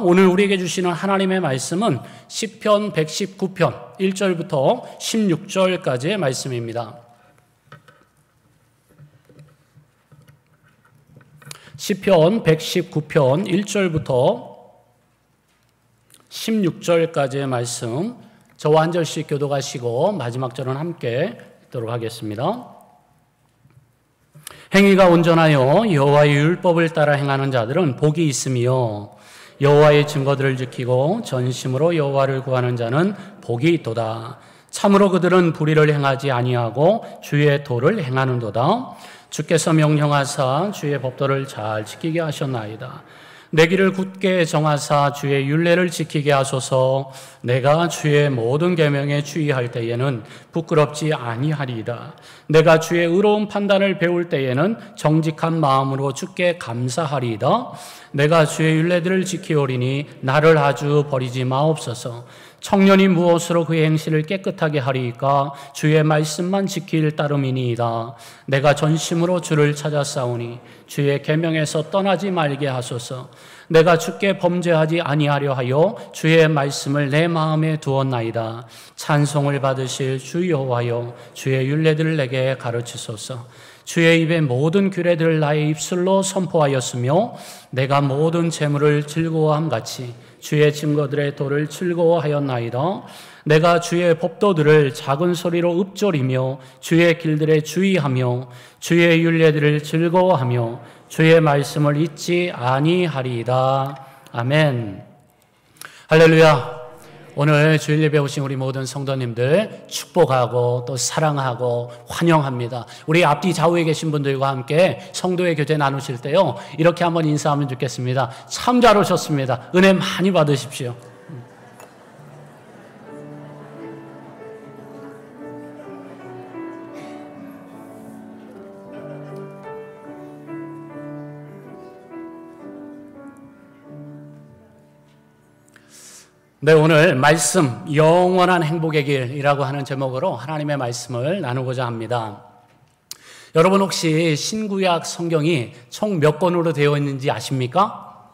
오늘 우리에게 주시는 하나님의 말씀은 시편 119편 1절부터 16절까지의 말씀입니다. 시편 119편 1절부터 16절까지의 말씀, 저와 한 절씩 교독하시고 마지막 절은 함께 읽도록 하겠습니다. 행위가 온전하여 여호와의 율법을 따라 행하는 자들은 복이 있으며 여호와의 증거들을 지키고 전심으로 여호와를 구하는 자는 복이 있도다. 참으로 그들은 불의를 행하지 아니하고 주의 도를 행하는도다. 주께서 명령하사 주의 법도를 잘 지키게 하셨나이다. 내 길을 굳게 정하사 주의 율례를 지키게 하소서. 내가 주의 모든 계명에 주의할 때에는 부끄럽지 아니하리이다. 내가 주의 의로운 판단을 배울 때에는 정직한 마음으로 주께 감사하리이다. 내가 주의 율례들을 지키오리니 나를 아주 버리지 마옵소서. 청년이 무엇으로 그의 행실을 깨끗하게 하리이까? 주의 말씀만 지킬 따름이니이다. 내가 전심으로 주를 찾아싸우니 주의 계명에서 떠나지 말게 하소서. 내가 주께 범죄하지 아니하려 하여 주의 말씀을 내 마음에 두었나이다. 찬송을 받으실 주 여호와여, 주의 율례들을 내게 가르치소서. 주의 입의 모든 규례들을 나의 입술로 선포하였으며 내가 모든 재물을 즐거워함 같이 주의 증거들의 도를 즐거워하였나이다. 내가 주의 법도들을 작은 소리로 읊조리며 주의 길들에 주의하며 주의 율례들을 즐거워하며 주의 말씀을 잊지 아니하리이다. 아멘. 할렐루야. 오늘 주일 예배 오신 우리 모든 성도님들 축복하고 또 사랑하고 환영합니다. 우리 앞뒤 좌우에 계신 분들과 함께 성도의 교제 나누실 때요, 이렇게 한번 인사하면 좋겠습니다. 참 잘 오셨습니다. 은혜 많이 받으십시오. 네, 오늘 말씀 영원한 행복의 길이라고 하는 제목으로 하나님의 말씀을 나누고자 합니다. 여러분 혹시 신구약 성경이 총 몇 권으로 되어 있는지 아십니까?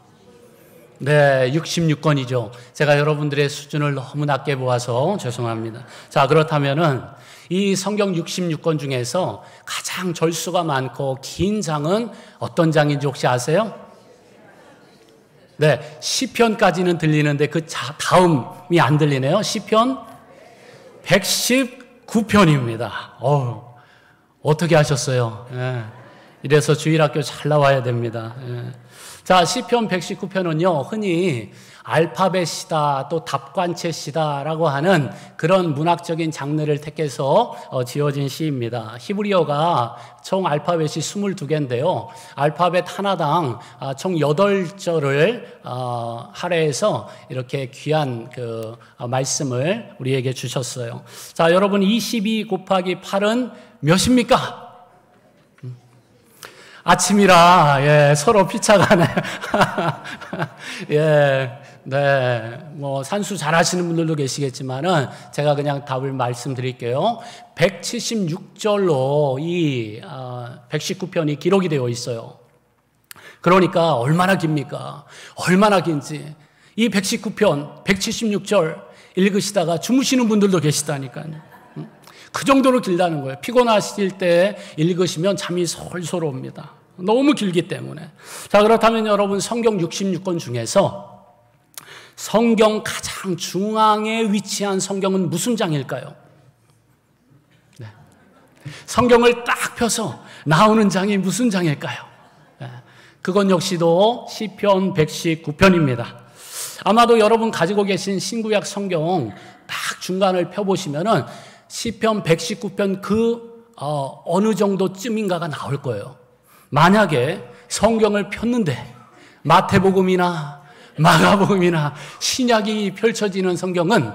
네, 66권이죠. 제가 여러분들의 수준을 너무 낮게 보아서 죄송합니다. 자, 그렇다면은 이 성경 66권 중에서 가장 절수가 많고 긴 장은 어떤 장인지 혹시 아세요? 네, 시편까지는 들리는데 그 다음이 안 들리네요. 시편 119편입니다. 어떻게 하셨어요? 예, 이래서 주일학교 잘 나와야 됩니다. 예. 자, 시편 119편은요, 흔히 알파벳이다, 또 답관체시다라고 하는 그런 문학적인 장르를 택해서 지어진 시입니다. 히브리어가 총 알파벳이 22개인데요. 알파벳 하나당 총 8절을 할애해서 이렇게 귀한 그 말씀을 우리에게 주셨어요. 자, 여러분 22 곱하기 8은 몇입니까? 아침이라, 예, 서로 피차가네. 예, 네, 뭐, 산수 잘 하시는 분들도 계시겠지만은, 제가 그냥 답을 말씀드릴게요. 176절로 이 119편이 기록이 되어 있어요. 그러니까 얼마나 깁니까? 얼마나 긴지. 이 119편, 176절 읽으시다가 주무시는 분들도 계시다니까요. 그 정도로 길다는 거예요. 피곤하실 때 읽으시면 잠이 솔솔 옵니다. 너무 길기 때문에. 자, 그렇다면 여러분 성경 66권 중에서 성경 가장 중앙에 위치한 성경은 무슨 장일까요? 네. 성경을 딱 펴서 나오는 장이 무슨 장일까요? 네. 그건 역시도 시편 119편입니다. 아마도 여러분 가지고 계신 신구약 성경 딱 중간을 펴보시면은 시편 119편 어느 정도쯤인가가 나올 거예요. 만약에 성경을 폈는데 마태복음이나 마가복음이나 신약이 펼쳐지는 성경은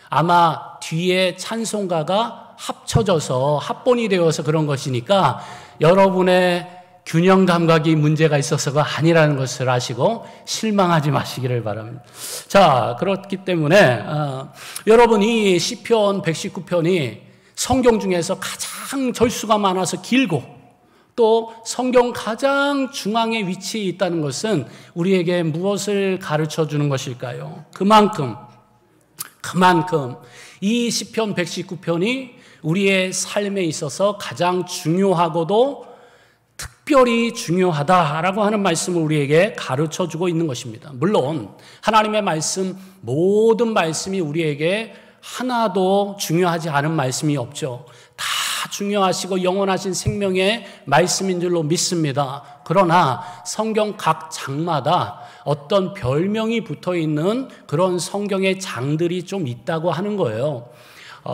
아마 뒤에 찬송가가 합쳐져서 합본이 되어서 그런 것이니까 여러분의 균형 감각이 문제가 있어서가 아니라는 것을 아시고 실망하지 마시기를 바랍니다. 자, 그렇기 때문에 여러분 이 시편 119편이 성경 중에서 가장 절수가 많아서 길고 또 성경 가장 중앙에 위치해 있다는 것은 우리에게 무엇을 가르쳐 주는 것일까요? 그만큼 이 시편 119편이 우리의 삶에 있어서 가장 중요하고도 특별히 중요하다라고 하는 말씀을 우리에게 가르쳐 주고 있는 것입니다. 물론 하나님의 말씀, 모든 말씀이 우리에게 하나도 중요하지 않은 말씀이 없죠. 다 중요하시고 영원하신 생명의 말씀인 줄로 믿습니다. 그러나 성경 각 장마다 어떤 별명이 붙어 있는 그런 성경의 장들이 좀 있다고 하는 거예요.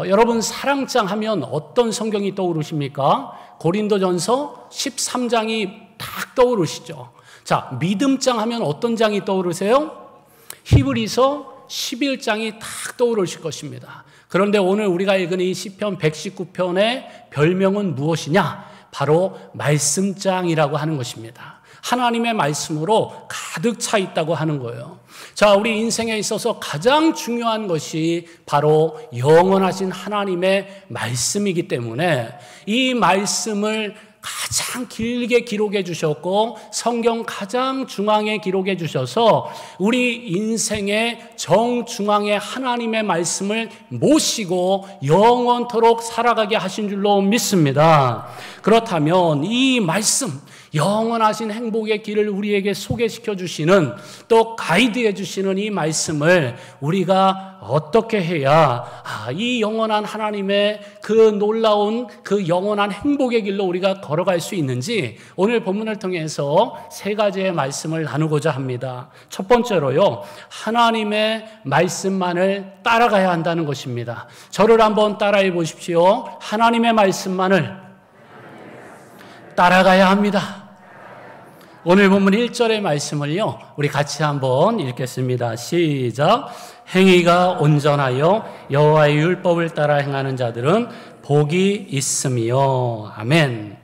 여러분 사랑장 하면 어떤 성경이 떠오르십니까? 고린도전서 13장이 딱 떠오르시죠. 자, 믿음장 하면 어떤 장이 떠오르세요? 히브리서 11장이 딱 떠오르실 것입니다. 그런데 오늘 우리가 읽은 이 시편 119편의 별명은 무엇이냐? 바로 말씀장이라고 하는 것입니다. 하나님의 말씀으로 가득 차 있다고 하는 거예요. 자, 우리 인생에 있어서 가장 중요한 것이 바로 영원하신 하나님의 말씀이기 때문에 이 말씀을 가장 길게 기록해 주셨고 성경 가장 중앙에 기록해 주셔서 우리 인생의 정중앙에 하나님의 말씀을 모시고 영원토록 살아가게 하신 줄로 믿습니다. 그렇다면 이 말씀, 영원하신 행복의 길을 우리에게 소개시켜 주시는 또 가이드해 주시는 이 말씀을 우리가 어떻게 해야 이 영원한 하나님의 그 놀라운 그 영원한 행복의 길로 우리가 걸어갈 수 있는지 오늘 본문을 통해서 세 가지의 말씀을 나누고자 합니다. 첫 번째로요, 하나님의 말씀만을 따라가야 한다는 것입니다. 저를 한번 따라해 보십시오. 하나님의 말씀만을 따라가야 합니다. 오늘 본문 1절의 말씀을요, 우리 같이 한번 읽겠습니다. 시작. 행위가 온전하여 여호와의 율법을 따라 행하는 자들은 복이 있으며. 아멘.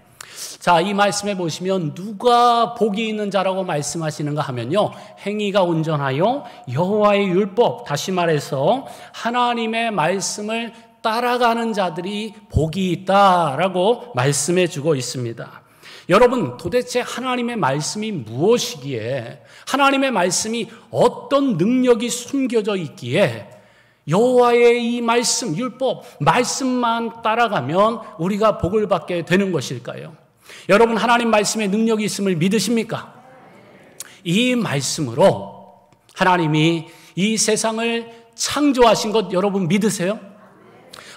자, 이 말씀에 보시면 누가 복이 있는 자라고 말씀하시는가 하면요, 행위가 온전하여 여호와의 율법, 다시 말해서 하나님의 말씀을 따라가는 자들이 복이 있다라고 말씀해 주고 있습니다. 여러분, 도대체 하나님의 말씀이 무엇이기에, 하나님의 말씀이 어떤 능력이 숨겨져 있기에 여호와의 이 말씀, 율법, 말씀만 따라가면 우리가 복을 받게 되는 것일까요? 여러분, 하나님 말씀에 능력이 있음을 믿으십니까? 이 말씀으로 하나님이 이 세상을 창조하신 것 여러분 믿으세요?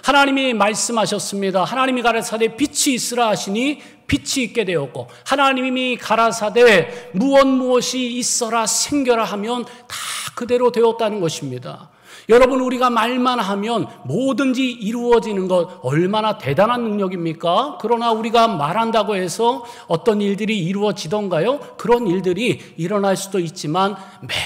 하나님이 말씀하셨습니다. 하나님이 가라사대 빛이 있으라 하시니 빛이 있게 되었고, 하나님이 가라사대 무엇이 있어라 생겨라 하면 다 그대로 되었다는 것입니다. 여러분, 우리가 말만 하면 뭐든지 이루어지는 것 얼마나 대단한 능력입니까? 그러나 우리가 말한다고 해서 어떤 일들이 이루어지던가요? 그런 일들이 일어날 수도 있지만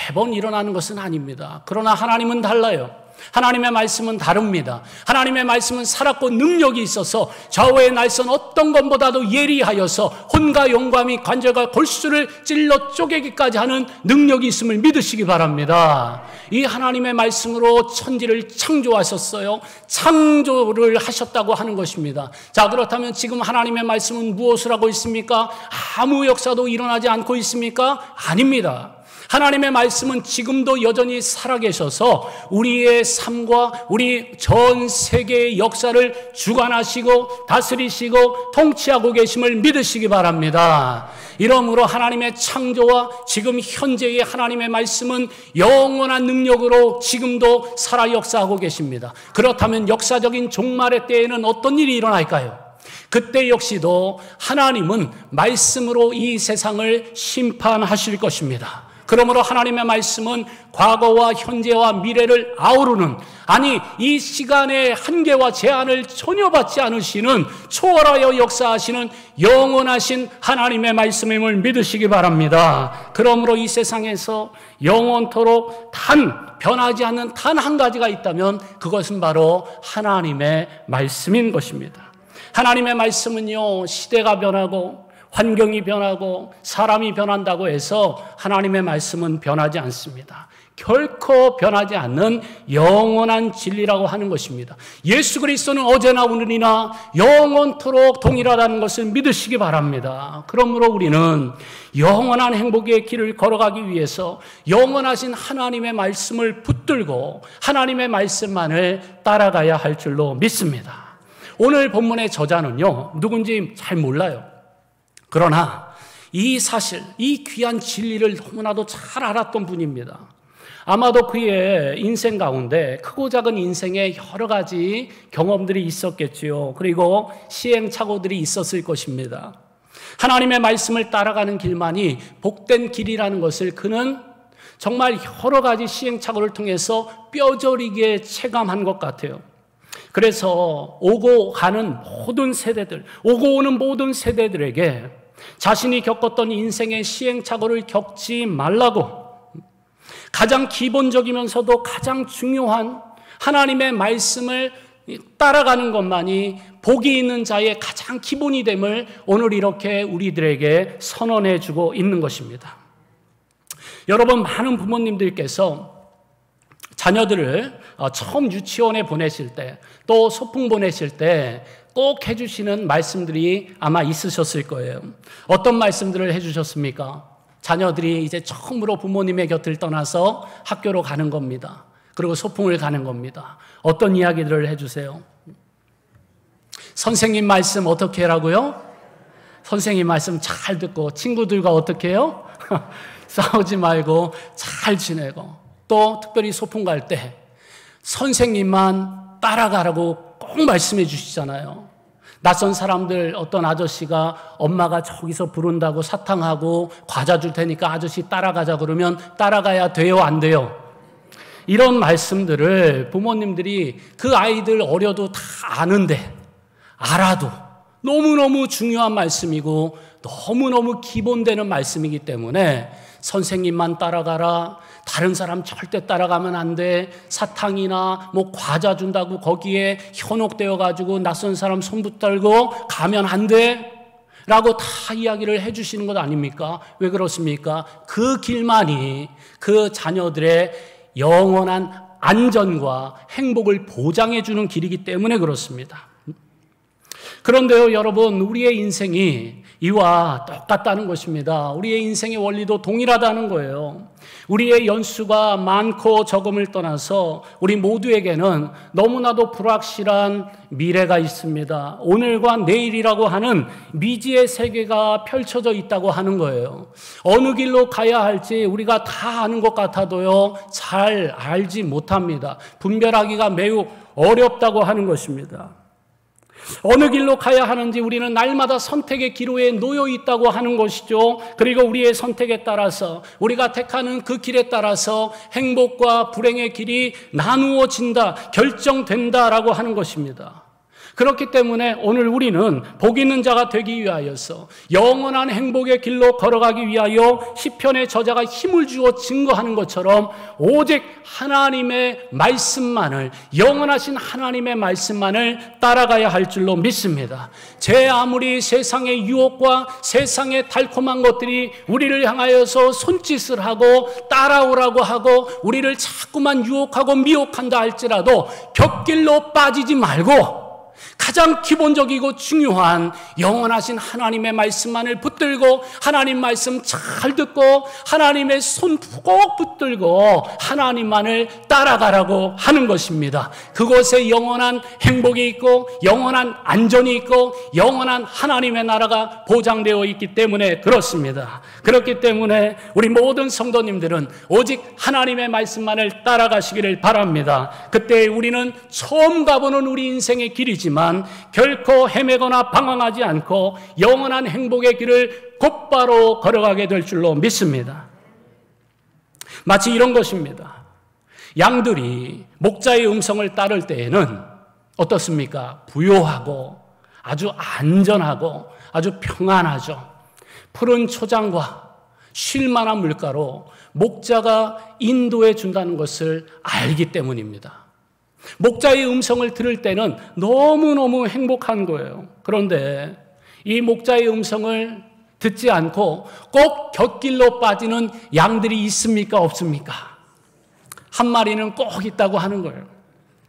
매번 일어나는 것은 아닙니다. 그러나 하나님은 달라요. 하나님의 말씀은 다릅니다. 하나님의 말씀은 살았고 능력이 있어서 좌우의 날선 어떤 것보다도 예리하여서 혼과 영과 및 관절과 골수를 찔러 쪼개기까지 하는 능력이 있음을 믿으시기 바랍니다. 이 하나님의 말씀으로 천지를 창조하셨어요. 창조를 하셨다고 하는 것입니다. 자, 그렇다면 지금 하나님의 말씀은 무엇을 하고 있습니까? 아무 역사도 일어나지 않고 있습니까? 아닙니다. 하나님의 말씀은 지금도 여전히 살아계셔서 우리의 삶과 우리 전 세계의 역사를 주관하시고 다스리시고 통치하고 계심을 믿으시기 바랍니다. 이러므로 하나님의 창조와 지금 현재의 하나님의 말씀은 영원한 능력으로 지금도 살아 역사하고 계십니다. 그렇다면 역사적인 종말의 때에는 어떤 일이 일어날까요? 그때 역시도 하나님은 말씀으로 이 세상을 심판하실 것입니다. 그러므로 하나님의 말씀은 과거와 현재와 미래를 아우르는, 아니 이 시간의 한계와 제한을 전혀 받지 않으시는, 초월하여 역사하시는 영원하신 하나님의 말씀임을 믿으시기 바랍니다. 그러므로 이 세상에서 영원토록 변하지 않는 단 한 가지가 있다면 그것은 바로 하나님의 말씀인 것입니다. 하나님의 말씀은요, 시대가 변하고 환경이 변하고 사람이 변한다고 해서 하나님의 말씀은 변하지 않습니다. 결코 변하지 않는 영원한 진리라고 하는 것입니다. 예수 그리스도는 어제나 오늘이나 영원토록 동일하다는 것을 믿으시기 바랍니다. 그러므로 우리는 영원한 행복의 길을 걸어가기 위해서 영원하신 하나님의 말씀을 붙들고 하나님의 말씀만을 따라가야 할 줄로 믿습니다. 오늘 본문의 저자는요, 누군지 잘 몰라요. 그러나 이 사실, 이 귀한 진리를 너무나도 잘 알았던 분입니다. 아마도 그의 인생 가운데 크고 작은 인생에 여러 가지 경험들이 있었겠지요. 그리고 시행착오들이 있었을 것입니다. 하나님의 말씀을 따라가는 길만이 복된 길이라는 것을 그는 정말 여러 가지 시행착오를 통해서 뼈저리게 체감한 것 같아요. 그래서 오고 가는 모든 세대들, 오고 오는 모든 세대들에게 자신이 겪었던 인생의 시행착오를 겪지 말라고 가장 기본적이면서도 가장 중요한 하나님의 말씀을 따라가는 것만이 복이 있는 자의 가장 기본이 됨을 오늘 이렇게 우리들에게 선언해 주고 있는 것입니다. 여러분, 많은 부모님들께서 자녀들을 처음 유치원에 보내실 때, 또 소풍 보내실 때 꼭 해주시는 말씀들이 아마 있으셨을 거예요. 어떤 말씀들을 해주셨습니까? 자녀들이 이제 처음으로 부모님의 곁을 떠나서 학교로 가는 겁니다. 그리고 소풍을 가는 겁니다. 어떤 이야기들을 해주세요? 선생님 말씀 어떻게 하라고요? 선생님 말씀 잘 듣고 친구들과 어떻게 해요? 싸우지 말고 잘 지내고, 또 특별히 소풍 갈 때 선생님만 따라가라고 꼭 말씀해 주시잖아요. 낯선 사람들, 어떤 아저씨가 엄마가 저기서 부른다고 사탕하고 과자 줄 테니까 아저씨 따라가자 그러면 따라가야 돼요, 안 돼요? 이런 말씀들을 부모님들이 그 아이들 어려도 다 아는데, 알아도 너무너무 중요한 말씀이고 너무너무 기본되는 말씀이기 때문에 선생님만 따라가라, 다른 사람 절대 따라가면 안 돼, 사탕이나 뭐 과자 준다고 거기에 현혹되어 가지고 낯선 사람 손 붙들고 가면 안 돼 라고 다 이야기를 해주시는 것 아닙니까? 왜 그렇습니까? 그 길만이 그 자녀들의 영원한 안전과 행복을 보장해 주는 길이기 때문에 그렇습니다. 그런데요, 여러분, 우리의 인생이 이와 똑같다는 것입니다. 우리의 인생의 원리도 동일하다는 거예요. 우리의 연수가 많고 적음을 떠나서 우리 모두에게는 너무나도 불확실한 미래가 있습니다. 오늘과 내일이라고 하는 미지의 세계가 펼쳐져 있다고 하는 거예요. 어느 길로 가야 할지 우리가 다 아는 것 같아도요, 잘 알지 못합니다. 분별하기가 매우 어렵다고 하는 것입니다. 어느 길로 가야 하는지 우리는 날마다 선택의 기로에 놓여 있다고 하는 것이죠. 그리고 우리의 선택에 따라서, 우리가 택하는 그 길에 따라서 행복과 불행의 길이 나누어진다, 결정된다라고 하는 것입니다. 그렇기 때문에 오늘 우리는 복 있는 자가 되기 위하여서, 영원한 행복의 길로 걸어가기 위하여 시편의 저자가 힘을 주어 증거하는 것처럼 오직 하나님의 말씀만을, 영원하신 하나님의 말씀만을 따라가야 할 줄로 믿습니다. 제 아무리 세상의 유혹과 세상의 달콤한 것들이 우리를 향하여서 손짓을 하고 따라오라고 하고 우리를 자꾸만 유혹하고 미혹한다 할지라도 곁길로 빠지지 말고 가장 기본적이고 중요한 영원하신 하나님의 말씀만을 붙들고, 하나님 말씀 잘 듣고 하나님의 손 꼭 붙들고 하나님만을 따라가라고 하는 것입니다. 그곳에 영원한 행복이 있고 영원한 안전이 있고 영원한 하나님의 나라가 보장되어 있기 때문에 그렇습니다. 그렇기 때문에 우리 모든 성도님들은 오직 하나님의 말씀만을 따라가시기를 바랍니다. 그때 우리는 처음 가보는 우리 인생의 길이지만 결코 헤매거나 방황하지 않고 영원한 행복의 길을 곧바로 걸어가게 될 줄로 믿습니다. 마치 이런 것입니다. 양들이 목자의 음성을 따를 때에는 어떻습니까? 부요하고 아주 안전하고 아주 평안하죠. 푸른 초장과 쉴만한 물가로 목자가 인도해 준다는 것을 알기 때문입니다. 목자의 음성을 들을 때는 너무너무 행복한 거예요. 그런데 이 목자의 음성을 듣지 않고 꼭 곁길로 빠지는 양들이 있습니까? 없습니까? 한 마리는 꼭 있다고 하는 거예요.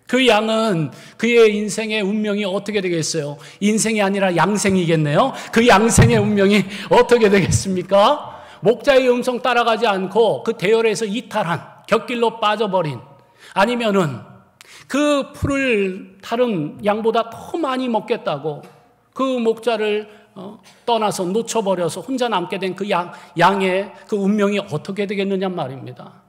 그 양은 그의 인생의 운명이 어떻게 되겠어요? 인생이 아니라 양생이겠네요. 그 양생의 운명이 어떻게 되겠습니까? 목자의 음성 따라가지 않고 그 대열에서 이탈한, 곁길로 빠져버린, 아니면은 그 풀을 다른 양보다 더 많이 먹겠다고 그 목자를 떠나서 놓쳐버려서 혼자 남게 된 그 양의 그 운명이 어떻게 되겠느냐 말입니다.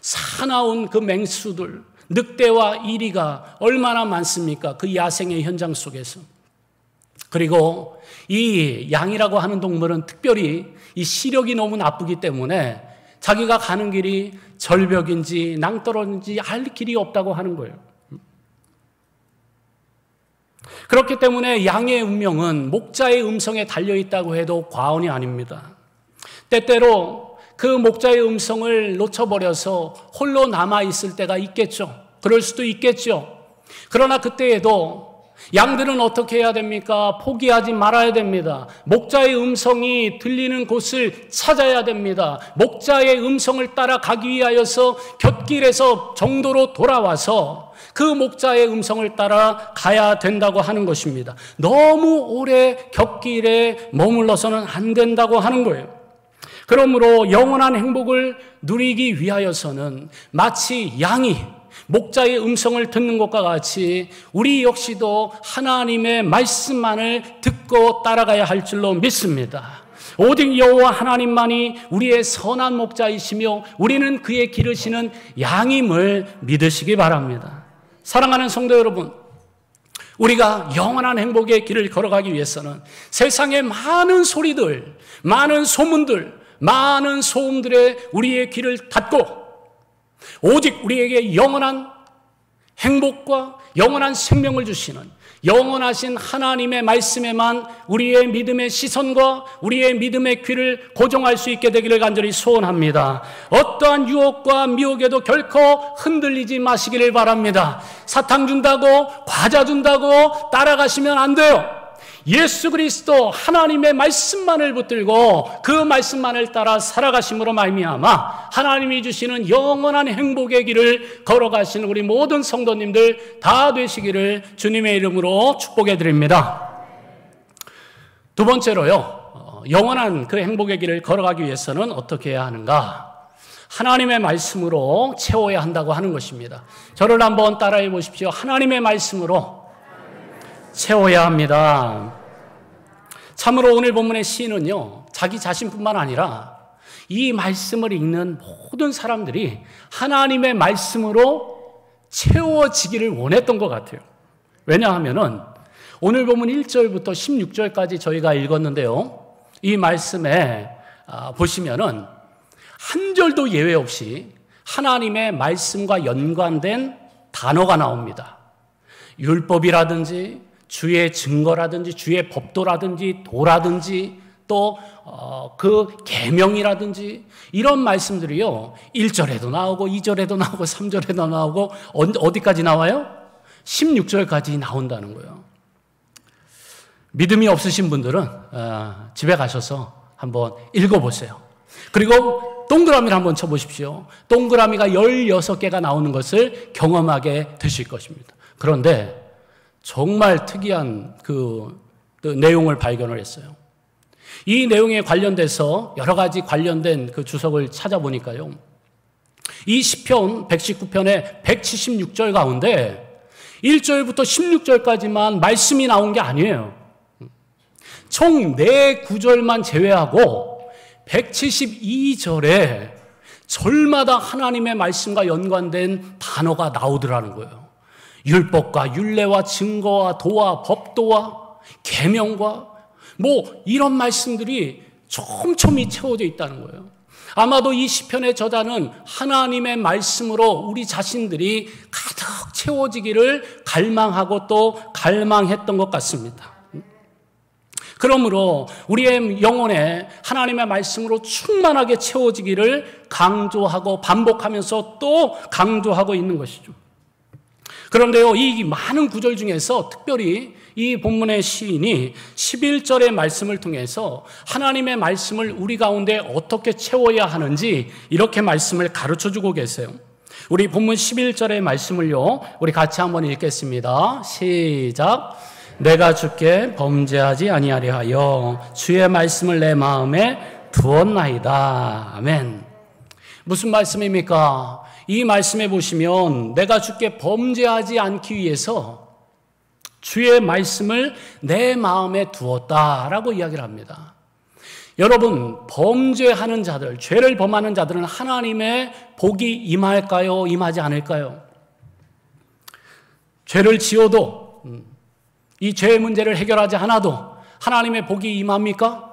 사나운 그 맹수들, 늑대와 이리가 얼마나 많습니까? 그 야생의 현장 속에서. 그리고 이 양이라고 하는 동물은 특별히 이 시력이 너무 나쁘기 때문에 자기가 가는 길이 절벽인지 낭떠러지인지 알 길이 없다고 하는 거예요. 그렇기 때문에 양의 운명은 목자의 음성에 달려있다고 해도 과언이 아닙니다. 때때로 그 목자의 음성을 놓쳐버려서 홀로 남아있을 때가 있겠죠. 그럴 수도 있겠죠. 그러나 그때에도 양들은 어떻게 해야 됩니까? 포기하지 말아야 됩니다. 목자의 음성이 들리는 곳을 찾아야 됩니다. 목자의 음성을 따라가기 위하여서 곁길에서 정도로 돌아와서 그 목자의 음성을 따라 가야 된다고 하는 것입니다. 너무 오래 곁길에 머물러서는 안 된다고 하는 거예요. 그러므로 영원한 행복을 누리기 위하여서는 마치 양이 목자의 음성을 듣는 것과 같이 우리 역시도 하나님의 말씀만을 듣고 따라가야 할 줄로 믿습니다. 오직 여호와 하나님만이 우리의 선한 목자이시며 우리는 그의 기르시는 양임을 믿으시기 바랍니다. 사랑하는 성도 여러분, 우리가 영원한 행복의 길을 걸어가기 위해서는 세상의 많은 소리들, 많은 소문들, 많은 소음들에 우리의 귀를 닫고 오직 우리에게 영원한 행복과 영원한 생명을 주시는 영원하신 하나님의 말씀에만 우리의 믿음의 시선과 우리의 믿음의 귀를 고정할 수 있게 되기를 간절히 소원합니다. 어떠한 유혹과 미혹에도 결코 흔들리지 마시기를 바랍니다. 사탕 준다고, 과자 준다고 따라가시면 안 돼요. 예수 그리스도 하나님의 말씀만을 붙들고 그 말씀만을 따라 살아가심으로 말미암아 하나님이 주시는 영원한 행복의 길을 걸어가시는 우리 모든 성도님들 다 되시기를 주님의 이름으로 축복해 드립니다. 두 번째로요, 영원한 그 행복의 길을 걸어가기 위해서는 어떻게 해야 하는가? 하나님의 말씀으로 채워야 한다고 하는 것입니다. 저를 한번 따라해 보십시오. 하나님의 말씀으로 채워야 합니다. 참으로 오늘 본문의 시인은요, 자기 자신뿐만 아니라 이 말씀을 읽는 모든 사람들이 하나님의 말씀으로 채워지기를 원했던 것 같아요. 왜냐하면은 오늘 본문 1절부터 16절까지 저희가 읽었는데요, 이 말씀에 보시면은 한 절도 예외 없이 하나님의 말씀과 연관된 단어가 나옵니다. 율법이라든지 주의 증거라든지 주의 법도라든지 도라든지 또 그 계명이라든지 이런 말씀들이요 1절에도 나오고 2절에도 나오고 3절에도 나오고 어디까지 나와요? 16절까지 나온다는 거예요. 믿음이 없으신 분들은 집에 가셔서 한번 읽어보세요. 그리고 동그라미를 한번 쳐보십시오. 동그라미가 16개가 나오는 것을 경험하게 되실 것입니다. 그런데 정말 특이한 그 내용을 발견을 했어요. 이 내용에 관련돼서 여러 가지 관련된 그 주석을 찾아보니까요, 이 시편 119편의 176절 가운데 1절부터 16절까지만 말씀이 나온 게 아니에요. 총 4구절만 제외하고 172절에 절마다 하나님의 말씀과 연관된 단어가 나오더라는 거예요. 율법과 율례와 증거와 도와 법도와 계명과 뭐 이런 말씀들이 촘촘히 채워져 있다는 거예요. 아마도 이 시편의 저자는 하나님의 말씀으로 우리 자신들이 가득 채워지기를 갈망하고 또 갈망했던 것 같습니다. 그러므로 우리의 영혼에 하나님의 말씀으로 충만하게 채워지기를 강조하고 반복하면서 또 강조하고 있는 것이죠. 그런데요, 이 많은 구절 중에서 특별히 이 본문의 시인이 11절의 말씀을 통해서 하나님의 말씀을 우리 가운데 어떻게 채워야 하는지 이렇게 말씀을 가르쳐주고 계세요. 우리 본문 11절의 말씀을요, 우리 같이 한번 읽겠습니다. 시작. 내가 주께 범죄하지 아니하려 하여 주의 말씀을 내 마음에 두었나이다. 아멘. 무슨 말씀입니까? 이 말씀에 보시면 내가 주께 범죄하지 않기 위해서 주의 말씀을 내 마음에 두었다라고 이야기를 합니다. 여러분, 범죄하는 자들, 죄를 범하는 자들은 하나님의 복이 임할까요? 임하지 않을까요? 죄를 지어도 이 죄의 문제를 해결하지 않아도 하나님의 복이 임합니까?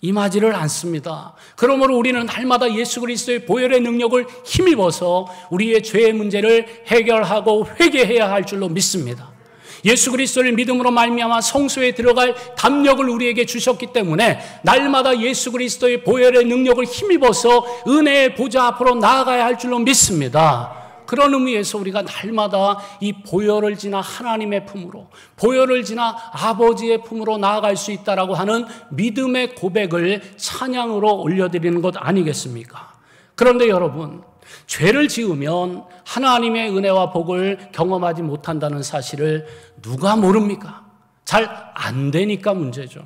임하지를 않습니다. 그러므로 우리는 날마다 예수 그리스도의 보혈의 능력을 힘입어서 우리의 죄의 문제를 해결하고 회개해야 할 줄로 믿습니다. 예수 그리스도를 믿음으로 말미암아 성소에 들어갈 담력을 우리에게 주셨기 때문에 날마다 예수 그리스도의 보혈의 능력을 힘입어서 은혜의 보좌 앞으로 나아가야 할 줄로 믿습니다. 그런 의미에서 우리가 날마다 이 보혈을 지나 하나님의 품으로, 보혈을 지나 아버지의 품으로 나아갈 수 있다라고 하는 믿음의 고백을 찬양으로 올려드리는 것 아니겠습니까? 그런데 여러분, 죄를 지으면 하나님의 은혜와 복을 경험하지 못한다는 사실을 누가 모릅니까? 잘 안 되니까 문제죠.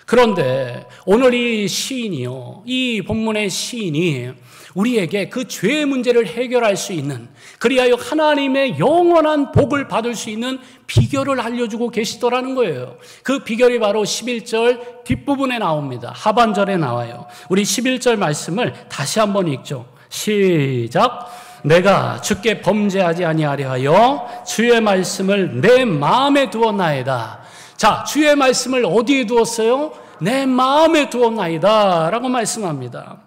그런데 오늘 이 시인이요, 이 본문의 시인이 우리에게 그 죄의 문제를 해결할 수 있는, 그리하여 하나님의 영원한 복을 받을 수 있는 비결을 알려주고 계시더라는 거예요. 그 비결이 바로 11절 뒷부분에 나옵니다. 하반절에 나와요. 우리 11절 말씀을 다시 한번 읽죠. 시작. 내가 주께 범죄하지 아니하려 하여 주의 말씀을 내 마음에 두었나이다. 자, 주의 말씀을 어디에 두었어요? 내 마음에 두었나이다 라고 말씀합니다.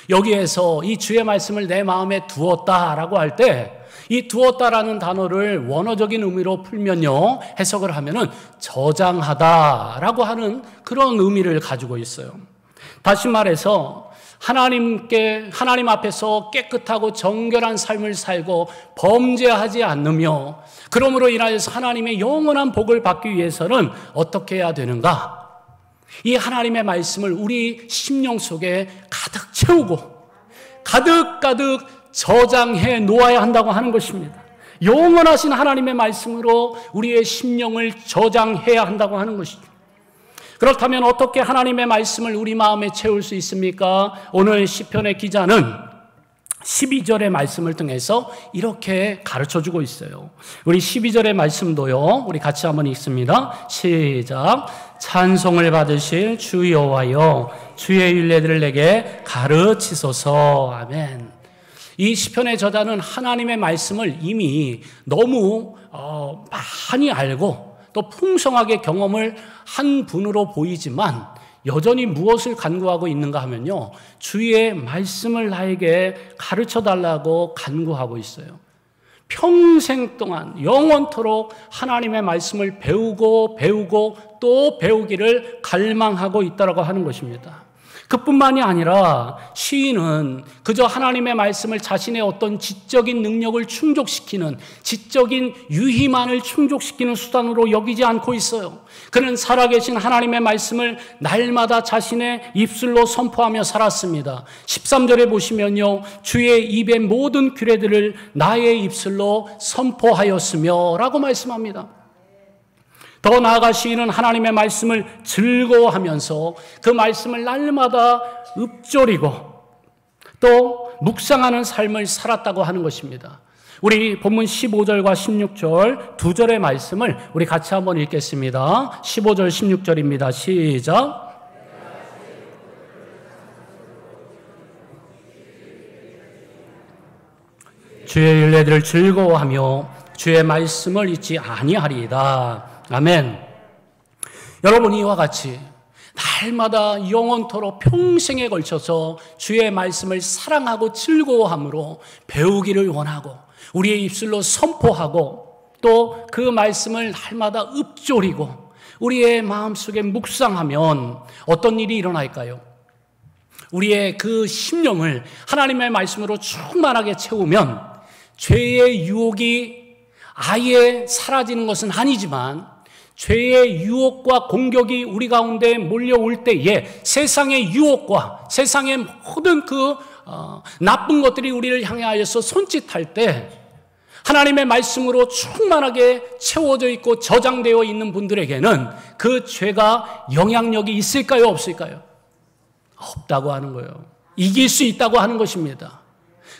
여기에서 이 주의 말씀을 내 마음에 두었다라고 할 때 이 두었다라는 단어를 원어적인 의미로 풀면요, 해석을 하면은 저장하다라고 하는 그런 의미를 가지고 있어요. 다시 말해서 하나님 앞에서 깨끗하고 정결한 삶을 살고 범죄하지 않으며 그러므로 인하여서 하나님의 영원한 복을 받기 위해서는 어떻게 해야 되는가? 이 하나님의 말씀을 우리 심령 속에 가득 채우고 가득 저장해 놓아야 한다고 하는 것입니다. 영원하신 하나님의 말씀으로 우리의 심령을 저장해야 한다고 하는 것이죠. 그렇다면 어떻게 하나님의 말씀을 우리 마음에 채울 수 있습니까? 오늘 시편의 기자는 12절의 말씀을 통해서 이렇게 가르쳐주고 있어요. 우리 12절의 말씀도요, 우리 같이 한번 읽습니다. 시작. 찬송을 받으실 주 여호와여, 주의 율례들을 내게 가르치소서. 아멘. 이 시편의 저자는 하나님의 말씀을 이미 너무 많이 알고 또 풍성하게 경험을 한 분으로 보이지만 여전히 무엇을 간구하고 있는가 하면요, 주의 말씀을 나에게 가르쳐달라고 간구하고 있어요. 평생 동안 영원토록 하나님의 말씀을 배우고 또 배우기를 갈망하고 있다고 하는 것입니다. 그뿐만이 아니라 시인은 그저 하나님의 말씀을 자신의 어떤 지적인 능력을 충족시키는, 지적인 유희만을 충족시키는 수단으로 여기지 않고 있어요. 그는 살아계신 하나님의 말씀을 날마다 자신의 입술로 선포하며 살았습니다. 13절에 보시면요, 주의 입의 모든 규례들을 나의 입술로 선포하였으며 라고 말씀합니다. 더 나아가 시인은 하나님의 말씀을 즐거워하면서 그 말씀을 날마다 읊조리고 또 묵상하는 삶을 살았다고 하는 것입니다. 우리 본문 15절과 16절 두 절의 말씀을 우리 같이 한번 읽겠습니다. 15절 16절입니다. 시작. 주의 율례들을 즐거워하며 주의 말씀을 잊지 아니하리이다. 아멘. 여러분, 이와 같이 날마다 영원토록 평생에 걸쳐서 주의 말씀을 사랑하고 즐거워함으로 배우기를 원하고 우리의 입술로 선포하고 또 그 말씀을 날마다 읊조리고 우리의 마음속에 묵상하면 어떤 일이 일어날까요? 우리의 그 심령을 하나님의 말씀으로 충만하게 채우면 죄의 유혹이 아예 사라지는 것은 아니지만 죄의 유혹과 공격이 우리 가운데 몰려올 때에 세상의 유혹과 세상의 모든 그 나쁜 것들이 우리를 향하여서 손짓할 때 하나님의 말씀으로 충만하게 채워져 있고 저장되어 있는 분들에게는 그 죄가 영향력이 있을까요? 없을까요? 없다고 하는 거예요. 이길 수 있다고 하는 것입니다.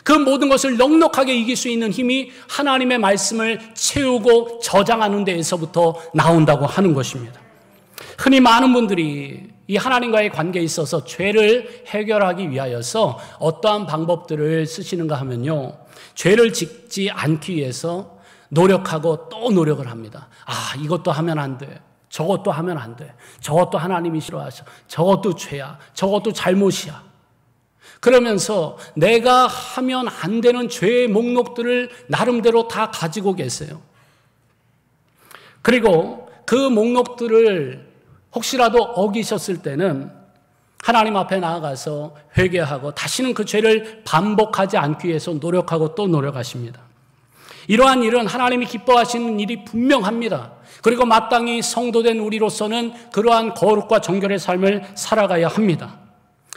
그 모든 것을 넉넉하게 이길 수 있는 힘이 하나님의 말씀을 채우고 저장하는 데에서부터 나온다고 하는 것입니다. 흔히 많은 분들이 이 하나님과의 관계에 있어서 죄를 해결하기 위하여서 어떠한 방법들을 쓰시는가 하면요, 죄를 짓지 않기 위해서 노력하고 또 노력을 합니다. 이것도 하면 안 돼. 저것도 하면 안 돼. 저것도 하나님이 싫어하셔. 저것도 죄야. 저것도 잘못이야. 그러면서 내가 하면 안 되는 죄의 목록들을 나름대로 다 가지고 계세요. 그리고 그 목록들을 혹시라도 어기셨을 때는 하나님 앞에 나아가서 회개하고 다시는 그 죄를 반복하지 않기 위해서 노력하고 또 노력하십니다. 이러한 일은 하나님이 기뻐하시는 일이 분명합니다. 그리고 마땅히 성도된 우리로서는 그러한 거룩과 정결의 삶을 살아가야 합니다.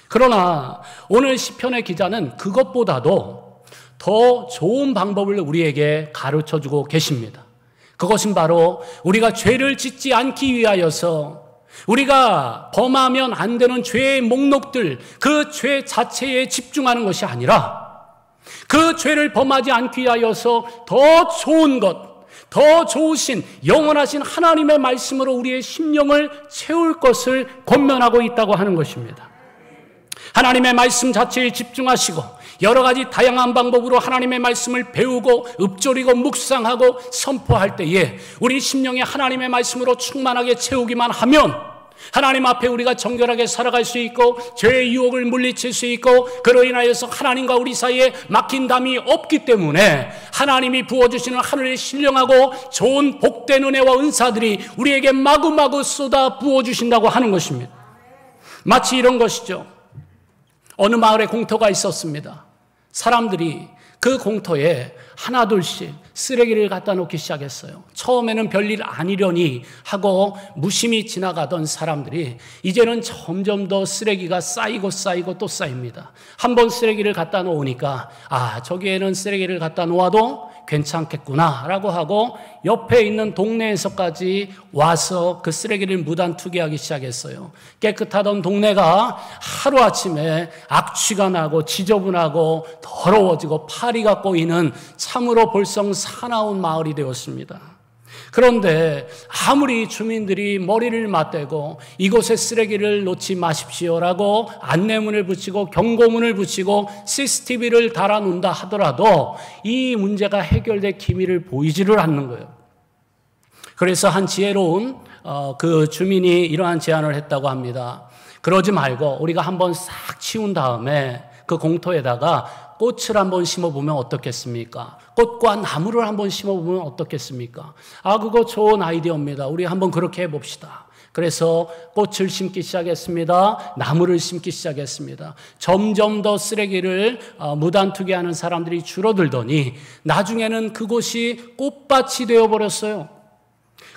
그러나 오늘 시편의 기자는 그것보다도 더 좋은 방법을 우리에게 가르쳐주고 계십니다. 그것은 바로 우리가 죄를 짓지 않기 위하여서 우리가 범하면 안 되는 죄의 목록들, 그 죄 자체에 집중하는 것이 아니라 그 죄를 범하지 않기 위하여서 더 좋은 것, 더 좋으신 영원하신 하나님의 말씀으로 우리의 심령을 채울 것을 권면하고 있다고 하는 것입니다. 하나님의 말씀 자체에 집중하시고 여러 가지 다양한 방법으로 하나님의 말씀을 배우고 읊조리고 묵상하고 선포할 때에 우리 심령에 하나님의 말씀으로 충만하게 채우기만 하면 하나님 앞에 우리가 정결하게 살아갈 수 있고 죄의 유혹을 물리칠 수 있고 그로 인하여서 하나님과 우리 사이에 막힌 담이 없기 때문에 하나님이 부어주시는 하늘의 신령하고 좋은 복된 은혜와 은사들이 우리에게 마구마구 쏟아 부어주신다고 하는 것입니다. 마치 이런 것이죠. 어느 마을에 공터가 있었습니다. 사람들이 그 공터에 하나둘씩 쓰레기를 갖다 놓기 시작했어요. 처음에는 별일 아니려니 하고 무심히 지나가던 사람들이 이제는 점점 더 쓰레기가 쌓이고 또 쌓입니다. 한 번 쓰레기를 갖다 놓으니까 저기에는 쓰레기를 갖다 놓아도 괜찮겠구나 라고 하고 옆에 있는 동네에서까지 와서 그 쓰레기를 무단 투기하기 시작했어요. 깨끗하던 동네가 하루아침에 악취가 나고 지저분하고 더러워지고 파리가 꼬이는 참으로 볼성 사나운 마을이 되었습니다. 그런데 아무리 주민들이 머리를 맞대고 이곳에 쓰레기를 놓지 마십시오라고 안내문을 붙이고 경고문을 붙이고 CCTV를 달아놓는다 하더라도 이 문제가 해결될 기미를 보이지를 않는 거예요. 그래서 한 지혜로운 그 주민이 이러한 제안을 했다고 합니다. 그러지 말고 우리가 한번 싹 치운 다음에 그 공터에다가 꽃을 한번 심어보면 어떻겠습니까? 꽃과 나무를 한번 심어보면 어떻겠습니까? 그거 좋은 아이디어입니다. 우리 한번 그렇게 해봅시다. 그래서 꽃을 심기 시작했습니다. 나무를 심기 시작했습니다. 점점 더 쓰레기를 무단 투기하는 사람들이 줄어들더니 나중에는 그곳이 꽃밭이 되어버렸어요.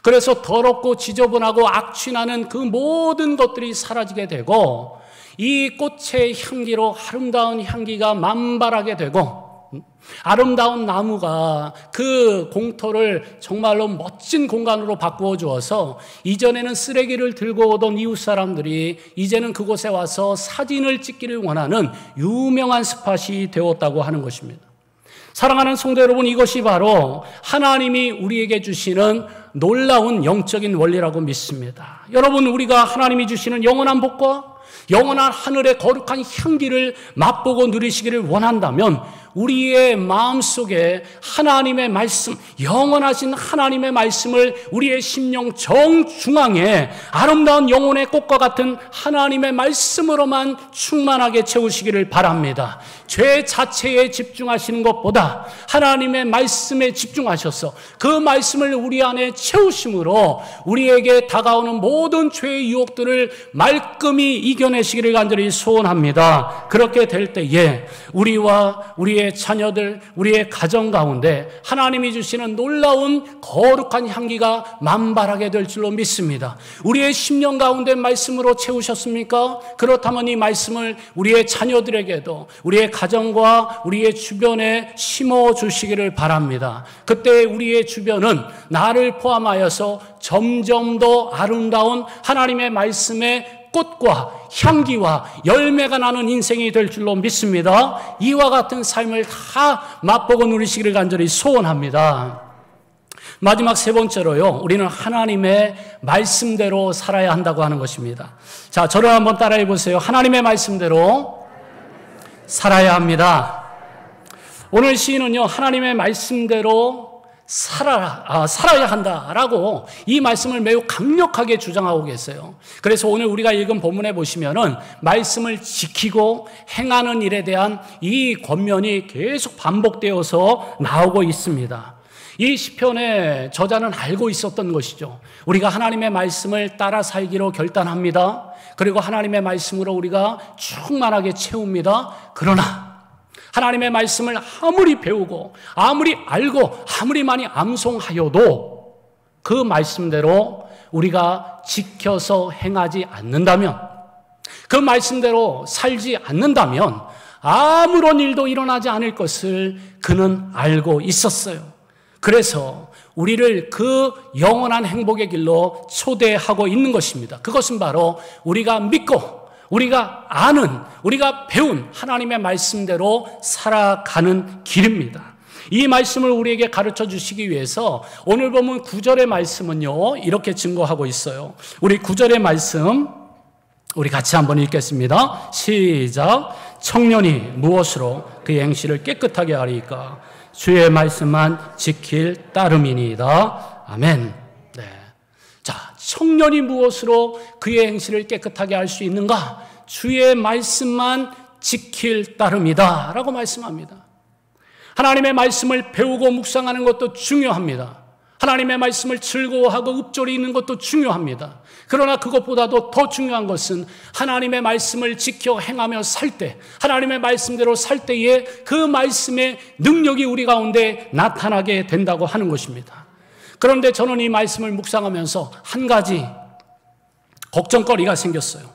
그래서 더럽고 지저분하고 악취나는 그 모든 것들이 사라지게 되고 이 꽃의 향기로 아름다운 향기가 만발하게 되고 아름다운 나무가 그 공터를 정말로 멋진 공간으로 바꾸어 주어서 이전에는 쓰레기를 들고 오던 이웃 사람들이 이제는 그곳에 와서 사진을 찍기를 원하는 유명한 스팟이 되었다고 하는 것입니다. 사랑하는 성도 여러분, 이것이 바로 하나님이 우리에게 주시는 놀라운 영적인 원리라고 믿습니다. 여러분, 우리가 하나님이 주시는 영원한 복과 영원한 하늘의 거룩한 향기를 맛보고 누리시기를 원한다면 우리의 마음속에 하나님의 말씀, 영원하신 하나님의 말씀을 우리의 심령 정중앙에 아름다운 영혼의 꽃과 같은 하나님의 말씀으로만 충만하게 채우시기를 바랍니다. 죄 자체에 집중하시는 것보다 하나님의 말씀에 집중하셔서 그 말씀을 우리 안에 채우심으로 우리에게 다가오는 모든 죄의 유혹들을 말끔히 이겨내시기를 간절히 소원합니다. 그렇게 될 때에 우리와 우리의 우리의 자녀들, 우리의 가정 가운데 하나님이 주시는 놀라운 거룩한 향기가 만발하게 될 줄로 믿습니다. 우리의 10년 가운데 말씀으로 채우셨습니까? 그렇다면 이 말씀을 우리의 자녀들에게도 우리의 가정과 우리의 주변에 심어주시기를 바랍니다. 그때 우리의 주변은 나를 포함하여서 점점 더 아름다운 하나님의 말씀의 꽃과 향기와 열매가 나는 인생이 될 줄로 믿습니다. 이와 같은 삶을 다 맛보고 누리시기를 간절히 소원합니다. 마지막 세 번째로요, 우리는 하나님의 말씀대로 살아야 한다고 하는 것입니다. 자, 저를 한번 따라해 보세요. 하나님의 말씀대로 살아야 합니다. 오늘 시인은요, 하나님의 말씀대로 살아야 한다라고 이 말씀을 매우 강력하게 주장하고 계세요. 그래서 오늘 우리가 읽은 본문에 보시면은 말씀을 지키고 행하는 일에 대한 이 권면이 계속 반복되어서 나오고 있습니다. 이 시편의 저자는 알고 있었던 것이죠. 우리가 하나님의 말씀을 따라 살기로 결단합니다. 그리고 하나님의 말씀으로 우리가 충만하게 채웁니다. 그러나 하나님의 말씀을 아무리 배우고 아무리 알고 아무리 많이 암송하여도 그 말씀대로 우리가 지켜서 행하지 않는다면, 그 말씀대로 살지 않는다면 아무런 일도 일어나지 않을 것을 그는 알고 있었어요. 그래서 우리를 그 영원한 행복의 길로 초대하고 있는 것입니다. 그것은 바로 우리가 믿고 우리가 아는, 우리가 배운 하나님의 말씀대로 살아가는 길입니다. 이 말씀을 우리에게 가르쳐 주시기 위해서 오늘 보면 9절의 말씀은요, 이렇게 증거하고 있어요. 우리 9절의 말씀 우리 같이 한번 읽겠습니다. 시작. 청년이 무엇으로 그의 행실을 깨끗하게 하리까? 주의 말씀만 지킬 따름이니이다. 아멘. 네. 자, 청년이 무엇으로 그의 행실을 깨끗하게 할 수 있는가? 주의 말씀만 지킬 따름이다 라고 말씀합니다. 하나님의 말씀을 배우고 묵상하는 것도 중요합니다. 하나님의 말씀을 즐거워하고 읊조리 있는 것도 중요합니다. 그러나 그것보다도 더 중요한 것은 하나님의 말씀을 지켜 행하며 살 때, 하나님의 말씀대로 살 때에 그 말씀의 능력이 우리 가운데 나타나게 된다고 하는 것입니다. 그런데 저는 이 말씀을 묵상하면서 한 가지 걱정거리가 생겼어요.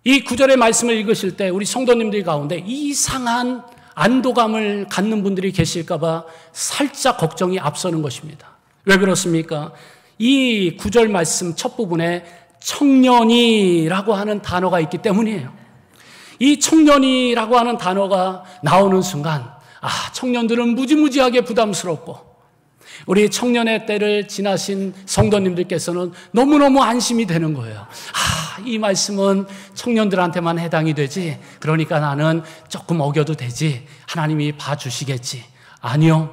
이 9절의 말씀을 읽으실 때 우리 성도님들 가운데 이상한 안도감을 갖는 분들이 계실까 봐 살짝 걱정이 앞서는 것입니다. 왜 그렇습니까? 이 9절 말씀 첫 부분에 청년이라고 하는 단어가 있기 때문이에요. 이 청년이라고 하는 단어가 나오는 순간, 청년들은 무지무지하게 부담스럽고, 우리 청년의 때를 지나신 성도님들께서는 너무너무 안심이 되는 거예요. 이 말씀은 청년들한테만 해당이 되지, 그러니까 나는 조금 어겨도 되지, 하나님이 봐주시겠지. 아니요.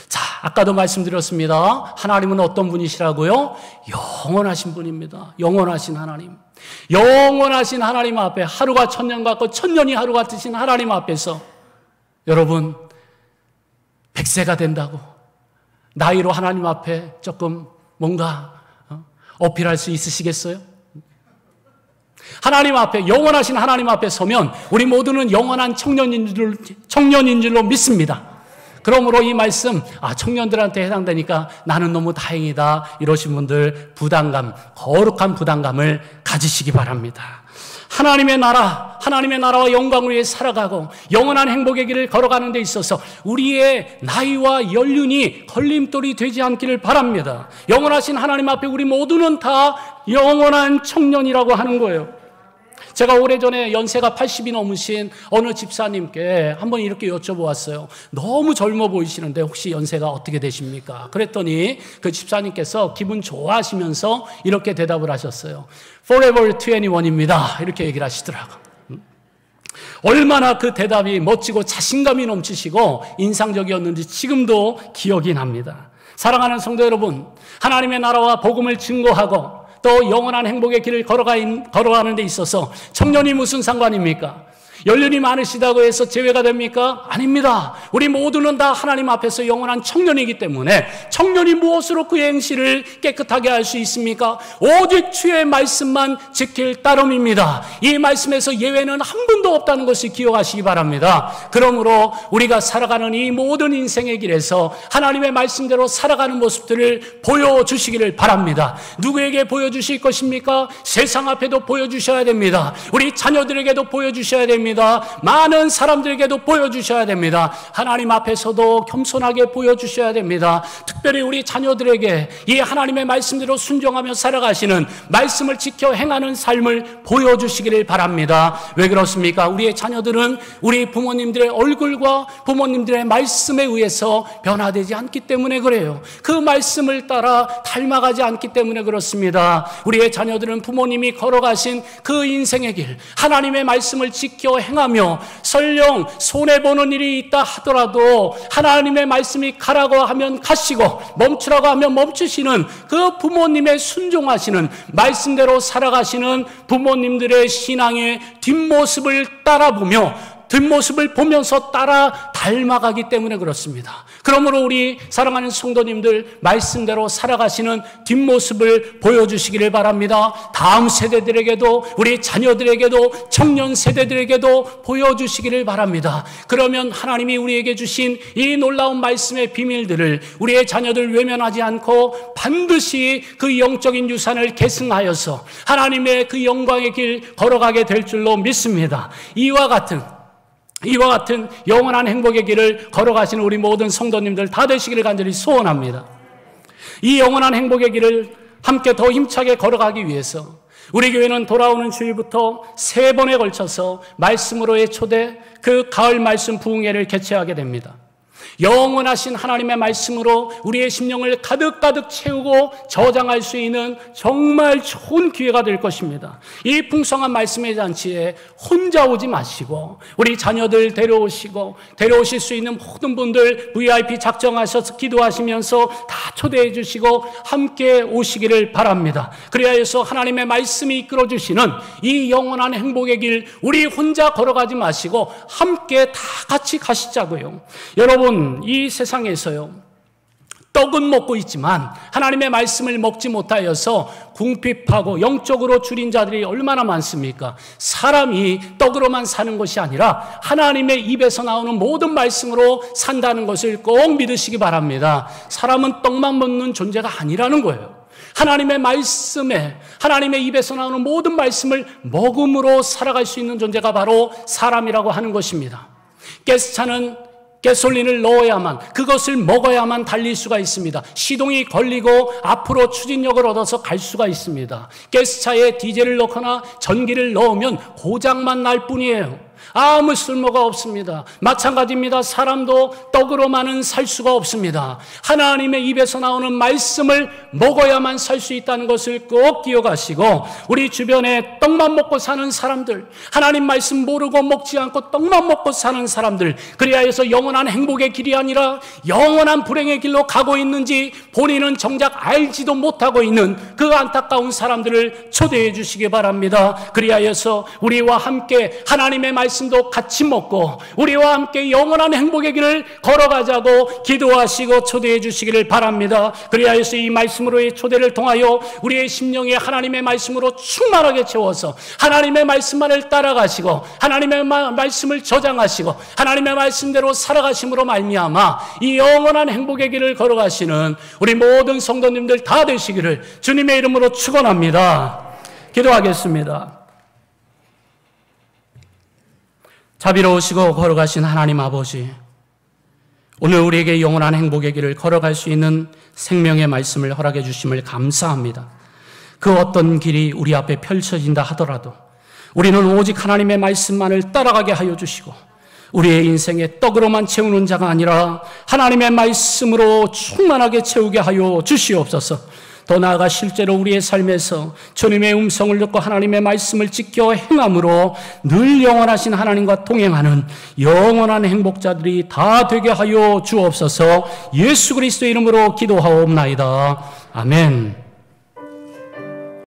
자, 아까도 말씀드렸습니다. 하나님은 어떤 분이시라고요? 영원하신 분입니다. 영원하신 하나님. 영원하신 하나님 앞에 하루가 천년 같고 천년이 하루 같으신 하나님 앞에서 여러분 100세가 된다고 나이로 하나님 앞에 조금 뭔가 어필할 수 있으시겠어요? 하나님 앞에, 영원하신 하나님 앞에 서면 우리 모두는 영원한 청년인 줄로 믿습니다. 그러므로 이 말씀, 청년들한테 해당되니까 나는 너무 다행이다, 이러신 분들 부담감, 거룩한 부담감을 가지시기 바랍니다. 하나님의 나라와 영광을 위해 살아가고 영원한 행복의 길을 걸어가는 데 있어서 우리의 나이와 연륜이 걸림돌이 되지 않기를 바랍니다. 영원하신 하나님 앞에 우리 모두는 다 영원한 청년이라고 하는 거예요. 제가 오래전에 연세가 80이 넘으신 어느 집사님께 한번 이렇게 여쭤보았어요. 너무 젊어 보이시는데 혹시 연세가 어떻게 되십니까? 그랬더니 그 집사님께서 기분 좋아하시면서 이렇게 대답을 하셨어요. Forever 21입니다. 이렇게 얘기를 하시더라고요. 얼마나 그 대답이 멋지고 자신감이 넘치시고 인상적이었는지 지금도 기억이 납니다. 사랑하는 성도 여러분, 하나님의 나라와 복음을 증거하고 또 영원한 행복의 길을 걸어가는 데 있어서 청년이 무슨 상관입니까? 연륜이 많으시다고 해서 제외가 됩니까? 아닙니다. 우리 모두는 다 하나님 앞에서 영원한 청년이기 때문에 청년이 무엇으로 그의 행실을 깨끗하게 할 수 있습니까? 오직 주의 말씀만 지킬 따름입니다. 이 말씀에서 예외는 한 분도 없다는 것을 기억하시기 바랍니다. 그러므로 우리가 살아가는 이 모든 인생의 길에서 하나님의 말씀대로 살아가는 모습들을 보여주시기를 바랍니다. 누구에게 보여주실 것입니까? 세상 앞에도 보여주셔야 됩니다. 우리 자녀들에게도 보여주셔야 됩니다. 많은 사람들에게도 보여주셔야 됩니다. 하나님 앞에서도 겸손하게 보여주셔야 됩니다. 특별히 우리 자녀들에게 이 하나님의 말씀대로 순종하며 살아가시는, 말씀을 지켜 행하는 삶을 보여주시기를 바랍니다. 왜 그렇습니까? 우리의 자녀들은 우리 부모님들의 얼굴과 부모님들의 말씀에 의해서 변화되지 않기 때문에 그래요. 그 말씀을 따라 닮아가지 않기 때문에 그렇습니다. 우리의 자녀들은 부모님이 걸어가신 그 인생의 길, 하나님의 말씀을 지켜 행하며 설령 손해보는 일이 있다 하더라도 하나님의 말씀이 가라고 하면 가시고 멈추라고 하면 멈추시는 그 부모님의 순종하시는, 말씀대로 살아가시는 부모님들의 신앙의 뒷모습을 따라보며, 뒷모습을 보면서 따라 닮아가기 때문에 그렇습니다. 그러므로 우리 사랑하는 성도님들, 말씀대로 살아가시는 뒷모습을 보여주시기를 바랍니다. 다음 세대들에게도, 우리 자녀들에게도, 청년 세대들에게도 보여주시기를 바랍니다. 그러면 하나님이 우리에게 주신 이 놀라운 말씀의 비밀들을 우리의 자녀들 외면하지 않고 반드시 그 영적인 유산을 계승하여서 하나님의 그 영광의 길 걸어가게 될 줄로 믿습니다. 이와 같은 영원한 행복의 길을 걸어가시는 우리 모든 성도님들 다 되시기를 간절히 소원합니다. 이 영원한 행복의 길을 함께 더 힘차게 걸어가기 위해서 우리 교회는 돌아오는 주일부터 3번에 걸쳐서 말씀으로의 초대, 그 가을 말씀 부흥회를 개최하게 됩니다. 영원하신 하나님의 말씀으로 우리의 심령을 가득가득 채우고 저장할 수 있는 정말 좋은 기회가 될 것입니다. 이 풍성한 말씀의 잔치에 혼자 오지 마시고 우리 자녀들 데려오시고, 데려오실 수 있는 모든 분들 VIP 작정하셔서 기도하시면서 다 초대해 주시고 함께 오시기를 바랍니다. 그래야 해서 하나님의 말씀이 이끌어 주시는 이 영원한 행복의 길, 우리 혼자 걸어가지 마시고 함께 다 같이 가시자고요. 여러분, 이 세상에서요, 떡은 먹고 있지만 하나님의 말씀을 먹지 못하여서 궁핍하고 영적으로 줄인 자들이 얼마나 많습니까? 사람이 떡으로만 사는 것이 아니라 하나님의 입에서 나오는 모든 말씀으로 산다는 것을 꼭 믿으시기 바랍니다. 사람은 떡만 먹는 존재가 아니라는 거예요. 하나님의 말씀에, 하나님의 입에서 나오는 모든 말씀을 먹음으로 살아갈 수 있는 존재가 바로 사람이라고 하는 것입니다. 가스차는 가솔린을 넣어야만, 그것을 먹어야만 달릴 수가 있습니다. 시동이 걸리고 앞으로 추진력을 얻어서 갈 수가 있습니다. 가스차에 디젤을 넣거나 전기를 넣으면 고장만 날 뿐이에요. 아무 쓸모가 없습니다. 마찬가지입니다. 사람도 떡으로만은 살 수가 없습니다. 하나님의 입에서 나오는 말씀을 먹어야만 살 수 있다는 것을 꼭 기억하시고, 우리 주변에 떡만 먹고 사는 사람들, 하나님 말씀 모르고 먹지 않고 떡만 먹고 사는 사람들, 그래야 해서 영원한 행복의 길이 아니라 영원한 불행의 길로 가고 있는지 본인은 정작 알지도 못하고 있는 그 안타까운 사람들을 초대해 주시기 바랍니다. 그래야 해서 우리와 함께 하나님의 말씀도 같이 먹고 우리와 함께 영원한 행복의 길을 걸어가자고 기도하시고 초대해 주시기를 바랍니다. 그래야 해서 이 말씀으로의 초대를 통하여 우리의 심령이 하나님의 말씀으로 충만하게 채워서 하나님의 말씀만을 따라가시고 하나님의 말씀을 저장하시고 하나님의 말씀대로 살아가심으로 말미암아 이 영원한 행복의 길을 걸어가시는 우리 모든 성도님들 다 되시기를 주님의 이름으로 축원합니다. 기도하겠습니다. 자비로우시고 걸어가신 하나님 아버지, 오늘 우리에게 영원한 행복의 길을 걸어갈 수 있는 생명의 말씀을 허락해 주심을 감사합니다. 그 어떤 길이 우리 앞에 펼쳐진다 하더라도 우리는 오직 하나님의 말씀만을 따라가게 하여 주시고 우리의 인생에 떡으로만 채우는 자가 아니라 하나님의 말씀으로 충만하게 채우게 하여 주시옵소서. 더 나아가 실제로 우리의 삶에서 주님의 음성을 듣고 하나님의 말씀을 지켜 행함으로 늘 영원하신 하나님과 동행하는 영원한 행복자들이 다 되게 하여 주옵소서. 예수 그리스도의 이름으로 기도하옵나이다. 아멘.